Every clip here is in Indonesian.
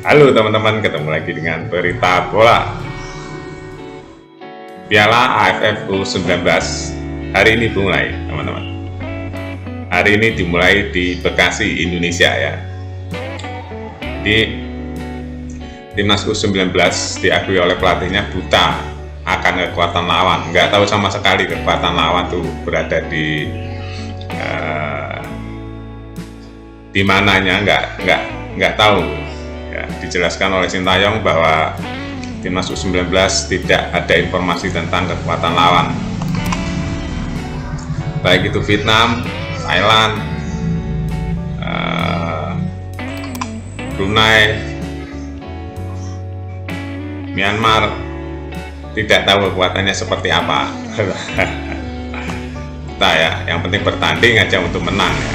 Halo teman-teman, ketemu lagi dengan berita bola. Piala AFF U19 hari ini dimulai, teman-teman. Hari ini dimulai di Bekasi, Indonesia ya. Di timnas U19 diakui oleh pelatihnya buta akan kekuatan lawan. Nggak tahu sama sekali kekuatan lawan tuh berada di mananya, nggak tahu. Ya, dijelaskan oleh Sintayong bahwa timnas U19 tidak ada informasi tentang kekuatan lawan, baik itu Vietnam, Thailand, Brunei, Myanmar, tidak tahu kekuatannya seperti apa. Kita ya, yang penting bertanding aja untuk menang ya.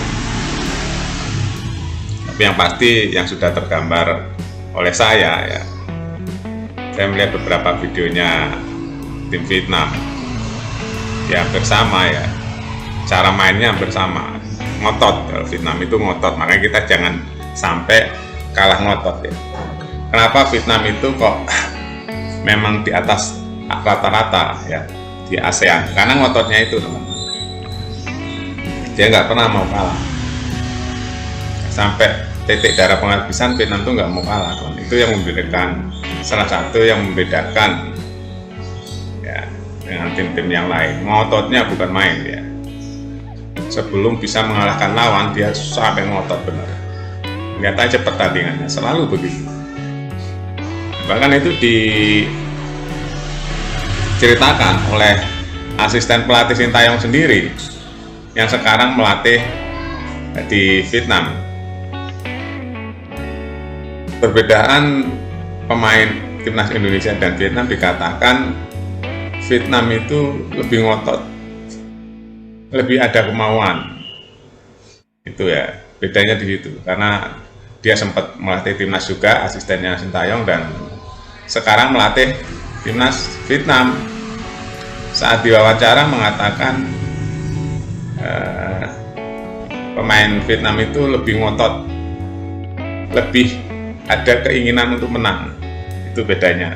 Tapi yang pasti yang sudah tergambar oleh saya ya, saya melihat beberapa videonya tim Vietnam ya, hampir sama ya, cara mainnya hampir sama, ngotot. Vietnam itu ngotot, makanya kita jangan sampai kalah ngotot ya. Kenapa Vietnam itu kok memang di atas rata-rata ya di ASEAN? Karena ngototnya itu, teman-teman. Dia nggak pernah mau kalah sampai titik darah penghabisan. Vietnam tuh nggak mau kalah, teman. Itu yang membedakan, salah satu yang membedakan ya dengan tim-tim yang lain. Ngototnya bukan main ya. Sebelum bisa mengalahkan lawan, dia sampai ngotot benar. Lihat aja pertandingannya, selalu begitu. Bahkan itu diceritakan oleh asisten pelatih Sintayong sendiri yang sekarang melatih di Vietnam. Perbedaan pemain timnas Indonesia dan Vietnam, dikatakan Vietnam itu lebih ngotot, lebih ada kemauan. Itu ya bedanya di situ, karena dia sempat melatih timnas juga, asistennya Sintayong, dan sekarang melatih timnas Vietnam. Saat diwawancara mengatakan pemain Vietnam itu lebih ngotot, lebih ada keinginan untuk menang. Itu bedanya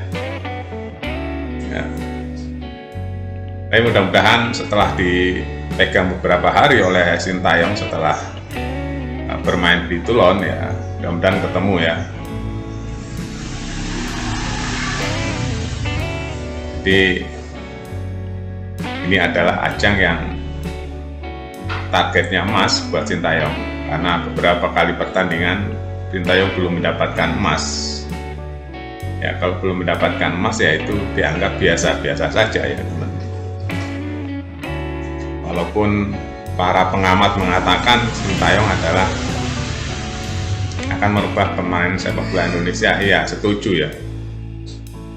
ya. Tapi mudah-mudahan setelah dipegang beberapa hari oleh Sintayong setelah bermain di Toulon ya, mudah-mudahan ketemu ya. Jadi ini adalah ajang yang targetnya emas buat Sintayong, karena beberapa kali pertandingan Sintayong belum mendapatkan emas. Ya, kalau belum mendapatkan emas ya itu dianggap biasa-biasa saja ya, teman. Walaupun para pengamat mengatakan Sintayong adalah akan merubah pemain sepak bola Indonesia, ya setuju ya.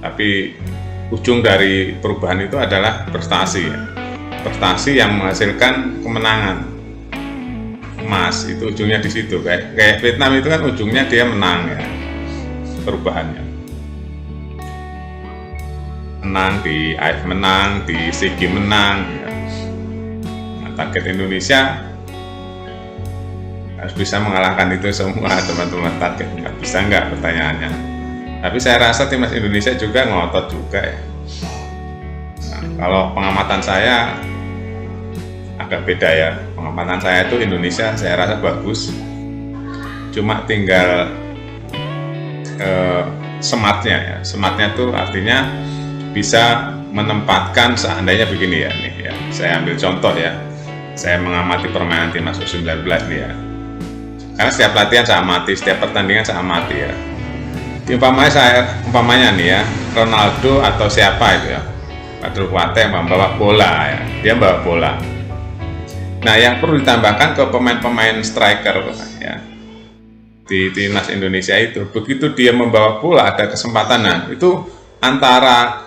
Tapi ujung dari perubahan itu adalah prestasi ya. Prestasi yang menghasilkan kemenangan. Emas itu ujungnya di situ. Kayak Vietnam itu kan ujungnya dia menang ya, perubahannya. Menang di AFF, menang di SEA Games, menang ya. Nah, target Indonesia harus bisa mengalahkan itu semua, teman-teman. Target nggak bisa nggak, pertanyaannya. Tapi saya rasa timnas Indonesia juga ngotot juga ya. Nah, kalau pengamatan saya agak beda ya. Pengamatan saya itu Indonesia saya rasa bagus, cuma tinggal smartnya ya. Smartnya tuh artinya bisa menempatkan, seandainya begini ya nih ya, saya ambil contoh ya, saya mengamati permainan timnas U19 nih ya, karena setiap latihan saya amati, setiap pertandingan saya amati ya. Umpamanya nih ya, Ronaldo atau siapa itu ya, Padahal Kuate yang membawa bola ya, dia bawa bola. Nah, yang perlu ditambahkan ke pemain-pemain striker ya di timnas Indonesia itu, begitu dia membawa bola ada kesempatan, nah itu antara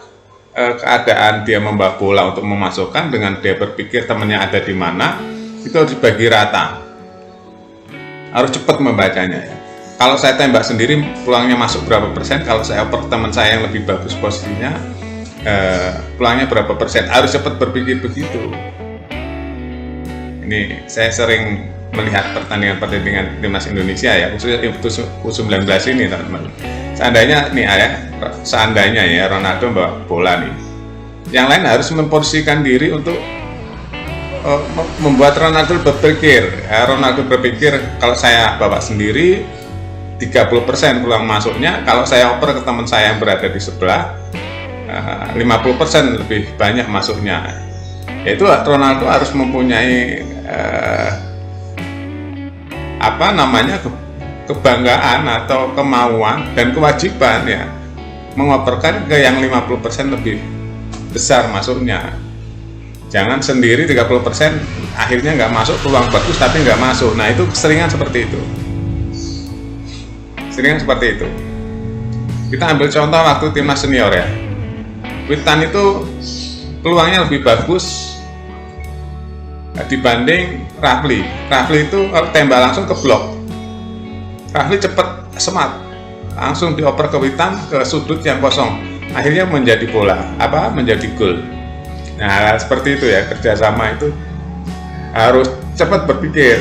keadaan dia membawa bola untuk memasukkan dengan dia berpikir temannya ada di mana, itu harus dibagi rata, harus cepat membacanya ya. Kalau saya tembak sendiri pulangnya masuk berapa persen, kalau saya oper teman saya yang lebih bagus posisinya pulangnya berapa persen, harus cepat berpikir begitu. Ini saya sering melihat pertandingan timnas Indonesia ya, khususnya U19 ini teman-teman. Seandainya ya Ronaldo bawa bola nih, yang lain harus memposisikan diri untuk membuat Ronaldo berpikir. Ronaldo berpikir, kalau saya bawa sendiri 30% peluang masuknya, kalau saya oper ke teman saya yang berada di sebelah 50% lebih banyak masuknya. Yaitu Ronaldo harus mempunyai kebanggaan atau kemauan dan kewajiban ya, mengoperkan ke yang 50% lebih besar masuknya. Jangan sendiri 30% akhirnya nggak masuk, peluang bagus tapi nggak masuk. Nah itu keseringan seperti itu. Kita ambil contoh waktu timnas senior ya, Witan itu peluangnya lebih bagus dibanding Rafli. Rafli itu kalau tembak langsung ke blok, Rafli cepet smart, langsung dioper ke Witan ke sudut yang kosong, akhirnya menjadi bola, menjadi gol. Nah seperti itu ya, kerjasama itu harus cepat berpikir,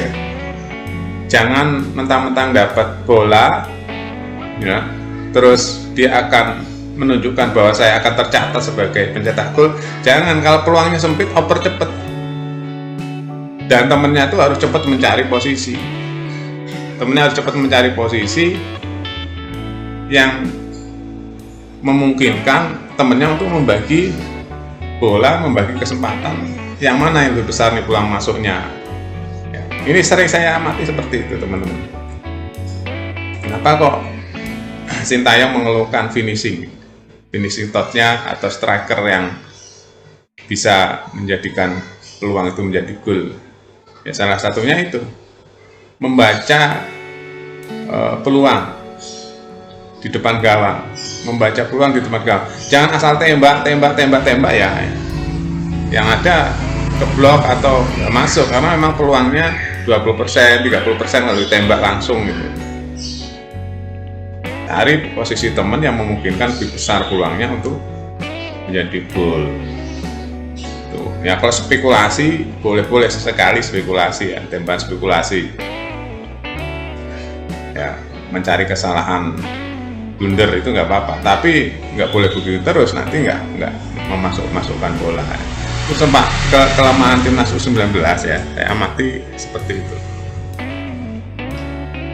jangan mentang-mentang dapat bola ya, terus dia akan menunjukkan bahwa saya akan tercatat sebagai pencetak gol. Jangan, kalau peluangnya sempit oper cepet, dan temennya tuh harus cepat mencari posisi. Yang memungkinkan temennya untuk membagi bola, membagi kesempatan, yang mana yang lebih besar nih peluang masuknya ya. Ini sering saya amati seperti itu teman-teman. Kenapa kok Sintayong mengeluhkan finishing touch-nya atau striker yang bisa menjadikan peluang itu menjadi gol ya? Salah satunya itu membaca peluang di depan gawang, jangan asal tembak ya, yang ada ke blok atau nggak masuk, karena memang peluangnya 20%, 30% lalu ditembak langsung gitu. Cari posisi teman yang memungkinkan lebih besar peluangnya untuk menjadi gol. Tuh ya, kalau spekulasi boleh sesekali spekulasi ya, tembakan spekulasi ya, mencari kesalahan, blunder itu nggak apa-apa, tapi nggak boleh begitu terus, nanti nggak masukkan bola. Itu sempat kelemahan timnas U19 ya, saya amati seperti itu.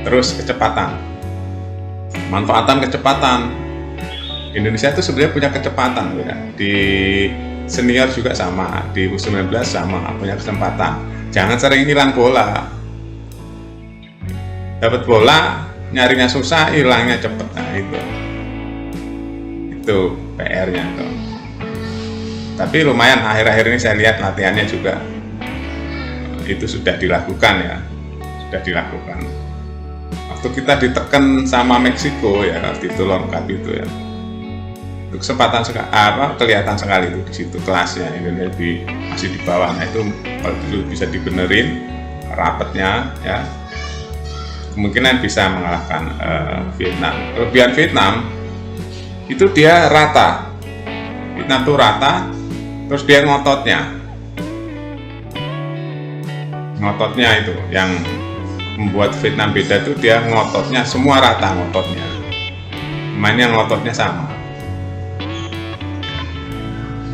Terus manfaatan kecepatan. Indonesia itu sebenarnya punya kecepatan ya. Di senior juga sama, di U19 sama, punya kesempatan. Jangan sering hilang bola. Dapat bola nyarinya susah, hilangnya cepet. Nah itu PR-nya tuh. Tapi lumayan akhir-akhir ini saya lihat latihannya juga itu sudah dilakukan ya, waktu kita ditekan sama Meksiko ya, di Tulor Cup itu ya, itu kesempatan kelihatan sekali itu di situ kelasnya Indonesia masih di bawah. Nah itu kalau itu bisa dibenerin rapetnya ya, kemungkinan bisa mengalahkan Vietnam. Kelebihan Vietnam itu dia rata, Vietnam tuh rata, terus dia ngototnya itu yang membuat Vietnam beda tuh, dia ngototnya semua rata, mainnya ngototnya sama.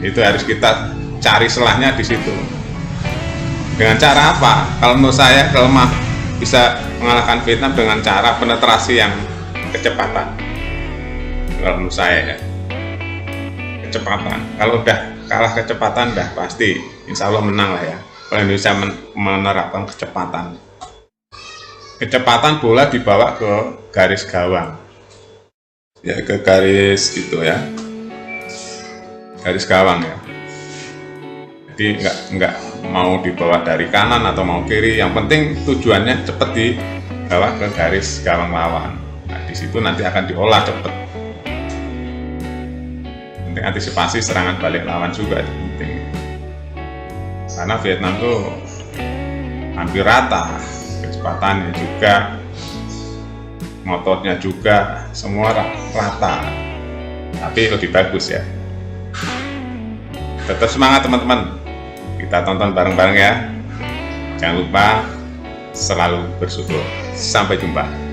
Itu harus kita cari celahnya di situ. Dengan cara apa? Kalau menurut saya bisa mengalahkan Vietnam dengan cara penetrasi yang kecepatan. Kalau menurut saya ya, kecepatan. Kalau udah kalah kecepatan, udah pasti insya Allah menang lah ya. Kalau Indonesia menerapkan kecepatan bola dibawa ke garis gawang ya, ke garis gitu ya, garis gawang ya. Jadi nggak mau dibawa dari kanan atau mau kiri, yang penting tujuannya cepet dibawa ke garis gawang lawan. Nah di situ nanti akan diolah cepet. Penting antisipasi serangan balik lawan juga itu penting, karena Vietnam tuh hampir rata, kecepatannya juga, ngototnya juga, semua rata, tapi lebih bagus ya. Tetap semangat teman-teman, kita tonton bareng-bareng ya. Jangan lupa selalu bersyukur. Sampai jumpa.